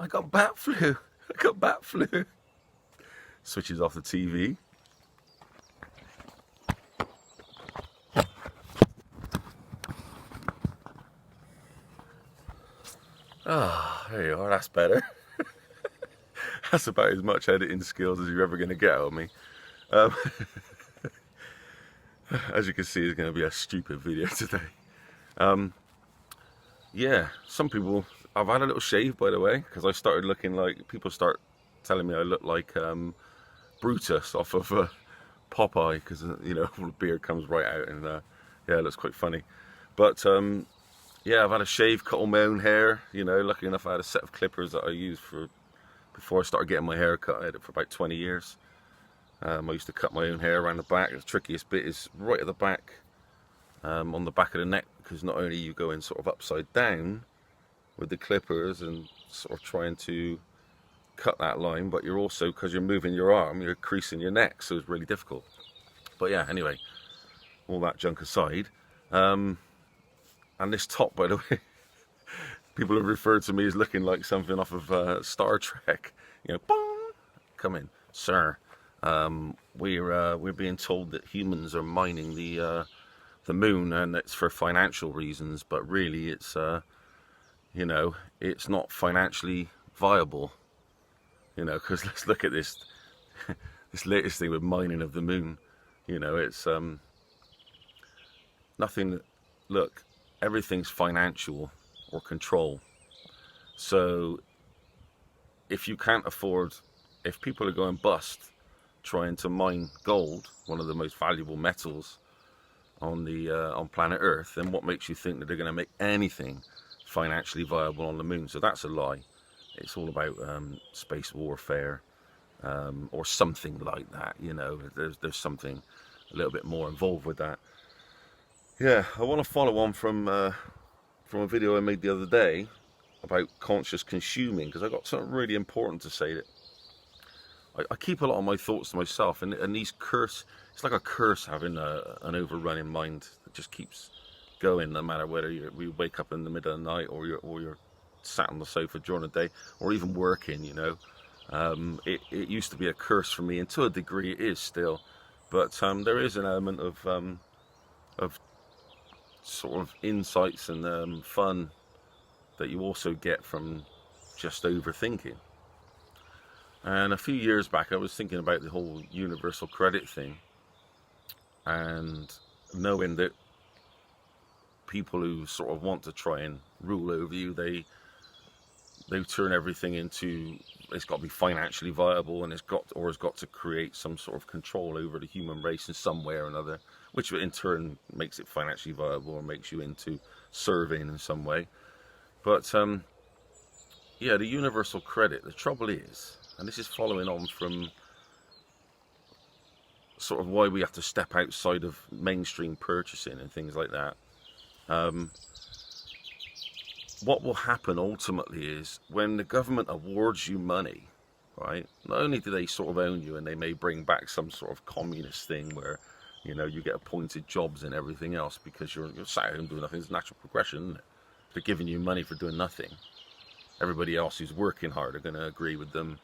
I got bat flu. I got bat flu. Switches off the TV. Ah, there you are. That's better. That's about as much editing skills as you're ever going to get out of me. Um, as you can see, it's going to be a stupid video today. Yeah, some people... I've had a little shave, by the way, because I started looking like... People start telling me I look like Brutus off of Popeye, because, you know, the beard comes right out, and yeah, it looks quite funny. But, yeah, I've had a shave, cut all my own hair. You know, lucky enough I had a set of clippers that I used for... Before I started getting my hair cut, I had it for about 20 years. I used to cut my own hair around the back. The trickiest bit is right at the back, on the back of the neck, because not only are you going sort of upside down with the clippers and sort of trying to cut that line, but you're also, because you're moving your arm, you're creasing your neck, so it's really difficult. But yeah, anyway, all that junk aside, and this top, by the way, people have referred to me as looking like something off of Star Trek. You know, boom, come in, sir. We're being told that humans are mining the moon, and it's for financial reasons. But really, it's you know, it's not financially viable. You know, because let's look at this this latest thing with mining of the moon. You know, it's nothing. Look, everything's financial or control. So if you can't afford, if people are going bust trying to mine gold, one of the most valuable metals on the on planet Earth, then what makes you think that they're going to make anything financially viable on the moon? So that's a lie. It's all about space warfare, or something like that. You know, there's something a little bit more involved with that. Yeah, I want to follow on from a video I made the other day about conscious consuming, because I got something really important to say. That I keep a lot of my thoughts to myself, and these it's like a curse having an overrunning mind that just keeps going, no matter whether we wake up in the middle of the night, or you're sat on the sofa during the day, or even working. You know, it used to be a curse for me, and to a degree it is still, but there is an element of sort of insights and fun that you also get from just overthinking. And a few years back I was thinking about the whole universal credit thing, and knowing that people who sort of want to try and rule over you, they turn everything into, it's got to be financially viable, and it's got to create some sort of control over the human race in some way or another, which in turn makes it financially viable or makes you into serving in some way. But yeah, the universal credit, the trouble is, and this is following on from sort of why we have to step outside of mainstream purchasing and things like that. What will happen ultimately is when the government awards you money, right? Not only do they sort of own you, and they may bring back some sort of communist thing where, you know, you get appointed jobs and everything else because you're sat at home doing nothing. It's natural progression, isn't it? They're giving you money for doing nothing. Everybody else who's working hard are going to agree with them,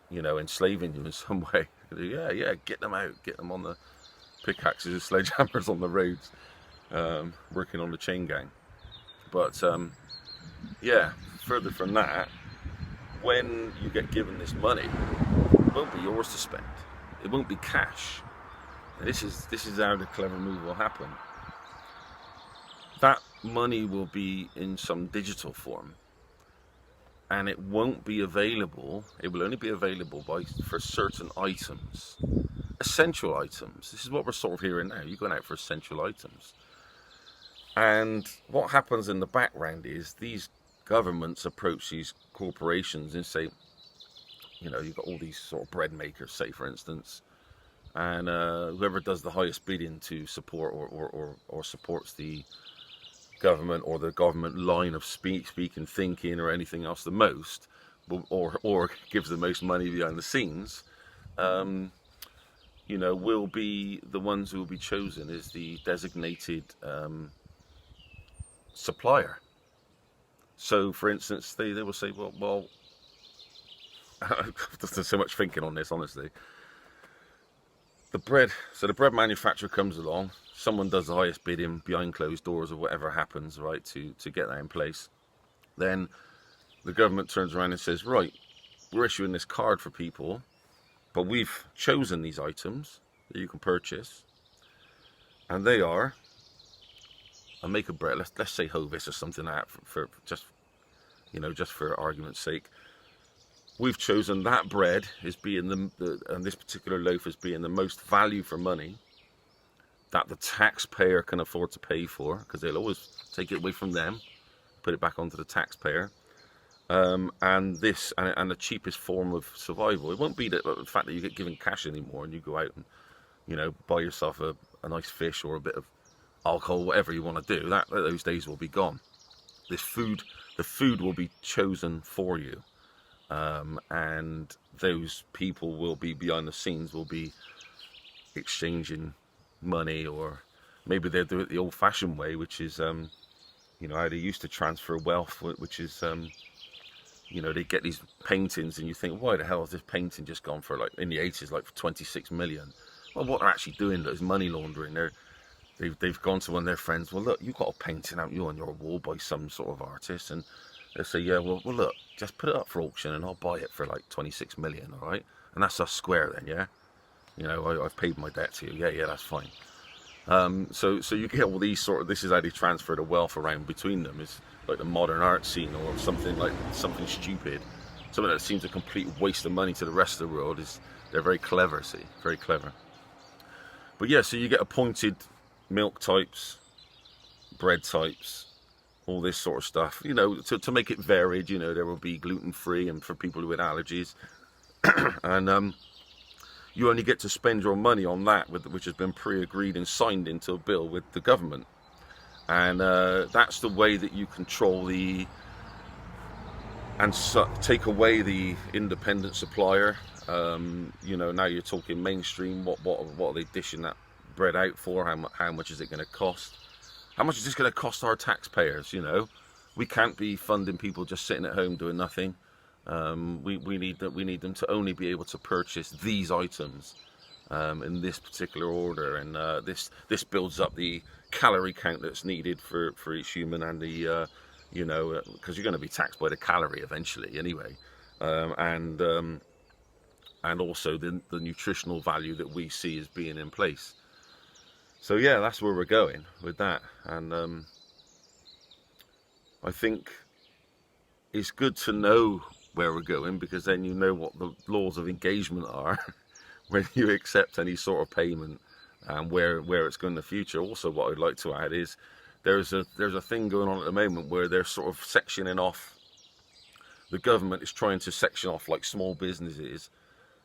you know, enslaving you in some way. Yeah, get them out, get them on the pickaxes and sledgehammers on the roads, working on the chain gang. But yeah, further from that, when you get given this money, it won't be yours to spend. It won't be cash. And this is how the clever move will happen. That money will be in some digital form, and it won't be available. It will only be available for certain items, essential items. This is what we're sort of hearing now. You're going out for essential items. And what happens in the background is these governments approach these corporations and say, you know, you've got all these sort of bread makers, say for instance, and whoever does the highest bidding to support or supports the government or the government line of speaking, thinking, or anything else the most, or gives the most money behind the scenes, you know, will be the ones who will be chosen as the designated supplier. So, for instance, they will say, well, there's so much thinking on this, honestly. So the bread manufacturer comes along, someone does the highest bidding behind closed doors or whatever happens, right, to get that in place. Then the government turns around and says, right, we're issuing this card for people, but we've chosen these items that you can purchase, and they are a make of bread. Let's say Hovis or something like that for just for argument's sake. We've chosen that bread as being and this particular loaf as being the most value for money that the taxpayer can afford to pay for, because they'll always take it away from them, put it back onto the taxpayer. And the cheapest form of survival. It won't be the fact that you get given cash anymore and you go out and buy yourself a nice fish or a bit of alcohol, whatever you want to do. Those days will be gone. The food will be chosen for you. And those people will be behind the scenes, will be exchanging money, or maybe they'll do it the old-fashioned way, which is how they used to transfer wealth, which is they get these paintings and you think, why the hell has this painting just gone for, like, in the 80s, like for 26 million? Well, what they're actually doing is money laundering. They've gone to one of their friends, well, look, you've got a painting out you on your wall by some sort of artist, and they say, yeah, well, look, just put it up for auction and I'll buy it for like 26 million, all right? And that's us square then, yeah? I've paid my debt to you. Yeah, that's fine. So you get all these this is how they transfer the wealth around between them. It's like the modern art scene, or something stupid, something that seems a complete waste of money to the rest of the world. They're very clever, very clever. But yeah, so you get appointed milk types, bread types, all this sort of stuff, to make it varied. There will be gluten-free and for people with allergies. And you only get to spend your money on that, which has been pre-agreed and signed into a bill with the government. And that's the way that you control take away the independent supplier. Now you're talking mainstream. What are they dishing that bread out for? How much is it going to cost? How much is this going to cost our taxpayers? We can't be funding people just sitting at home doing nothing. We need them to only be able to purchase these items in this particular order, and this builds up the calorie count that's needed for each human, and the because you're going to be taxed by the calorie eventually anyway, and also the nutritional value that we see as being in place. So yeah, that's where we're going with that, and I think it's good to know where we're going, because then you know what the laws of engagement are when you accept any sort of payment, and where it's going in the future. Also, what I'd like to add is there's a thing going on at the moment where they're sort of sectioning off. The government is trying to section off like small businesses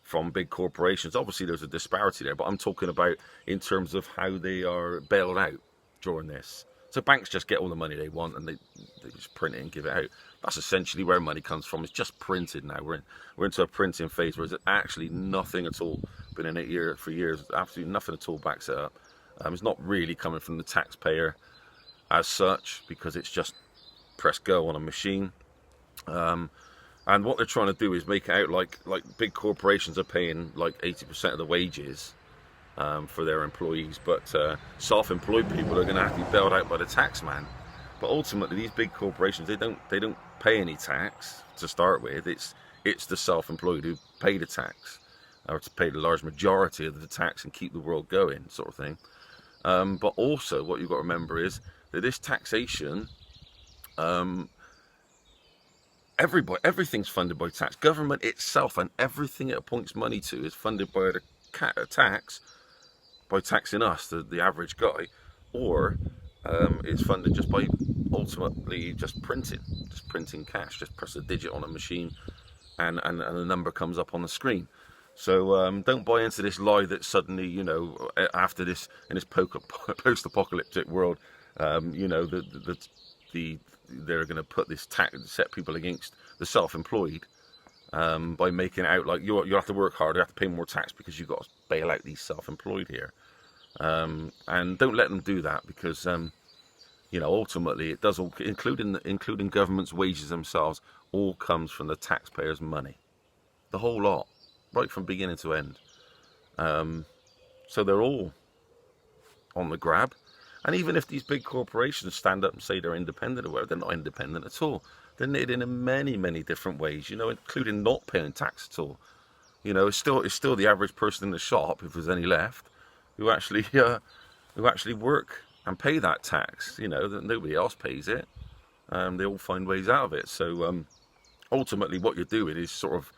from big corporations. Obviously there's a disparity there, but I'm talking about in terms of how they are bailed out during this. So banks just get all the money they want and they just print it and give it out. That's essentially where money comes from. It's just printed now. We're into a printing phase where there's actually nothing at all. Been in it for years. Absolutely nothing at all backs it up. It's not really coming from the taxpayer as such, because it's just press go on a machine. And what they're trying to do is make it out like big corporations are paying like 80% of the wages for their employees, but self-employed people are going to have to be bailed out by the tax man. But ultimately, these big corporations, they don't pay any tax to start with. It's the self-employed who pay the tax, or to pay the large majority of the tax and keep the world going, sort of thing. But also, what you've got to remember is that this taxation, everything's funded by tax. Government itself and everything it appoints money to is funded by the tax, by taxing us, the average guy, or it's funded just by ultimately just printing cash. Just press a digit on a machine and a number comes up on the screen. So don't buy into this lie that suddenly, after this, in this post-apocalyptic world, they're going to put this tax, set people against the self-employed by making it out like you have to work harder, you have to pay more tax because you've got to bail out these self-employed here. And don't let them do that, because you know, ultimately it does all, including government's wages themselves, all comes from the taxpayers' money, the whole lot, right from beginning to end. So they're all on the grab. And even if these big corporations stand up and say they're independent or whatever, they're not independent at all. They're knitted in many, many different ways, you know, including not paying tax at all. You know, it's still the average person in the shop, if there's any left, who actually work and pay that tax. You know, that nobody else pays it. They all find ways out of it. So ultimately, what you're doing is sort of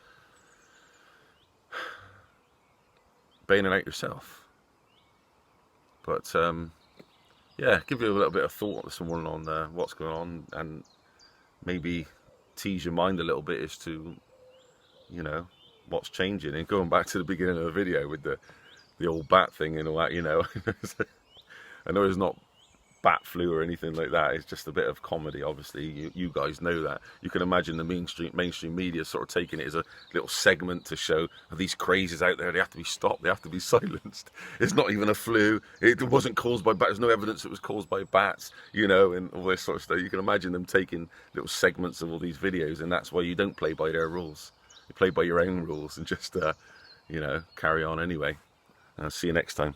bailing out yourself. But yeah, give you a little bit of thought this morning on what's going on, and maybe tease your mind a little bit as to, you know, what's changing. And going back to the beginning of the video with the old bat thing and all that, you know. I know it's not bat flu or anything like that. It's just a bit of comedy, obviously. You guys know that. You can imagine the mainstream media sort of taking it as a little segment to show these crazies out there. They have to be stopped. They have to be silenced. It's not even a flu. It wasn't caused by bats. There's no evidence it was caused by bats, you know, and all this sort of stuff. You can imagine them taking little segments of all these videos, and that's why you don't play by their rules. You play by your own rules and just, you know, carry on anyway. See you next time.